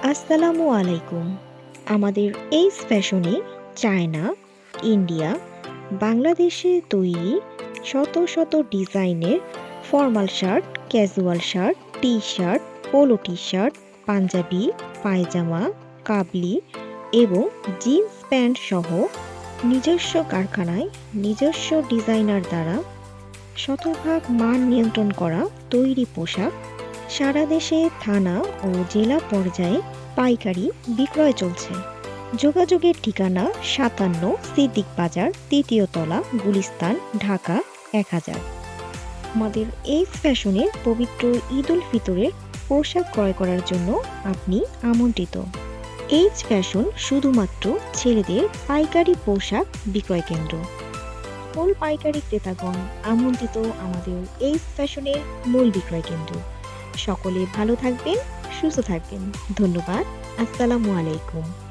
আসসালামু আলাইকুম। আমাদের এইচ ফ্যাশনে চায়না, ইন্ডিয়া, বাংলাদেশে তৈরি শত শত ডিজাইনের formal shirt, casual shirt, T-shirt, polo T-shirt, পাঞ্জাবি, পায়জামা, কাবলি এবং জিন্স প্যান্ট সহ নিজস্ব কারখানায় নিজস্ব ডিজাইনার দ্বারা শতভাগ মান নিয়ন্ত্রণ করা তৈরি পোশাক সারা দেশে থানা ও জেলা পর্যায়ে পাইকারি বিক্রয় চলছে। যোগাযোগের ঠিকানা ৫৭ সিদ্দিক বাজার, তৃতীয় তলা, গুলিস্তান, ঢাকা ১০০০। আমাদের এই ফ্যাশনের পবিত্র ঈদ উল ফিতরের পোশাক ক্রয় করার জন্য আপনি আমন্ত্রিত। এইচ ফ্যাশন শুধুমাত্র ছেলেদের পাইকারি পোশাক বিক্রয় কেন্দ্র। সকল পাইকারি ক্রেতাগণ আমন্ত্রিত আমাদের এইচ ফ্যাশনের মূল বিক্রয় কেন্দ্র। সকলে ভালো থাকবেন, সুস্থ থাকবেন। ধন্যবাদ। আসসালামু আলাইকুম।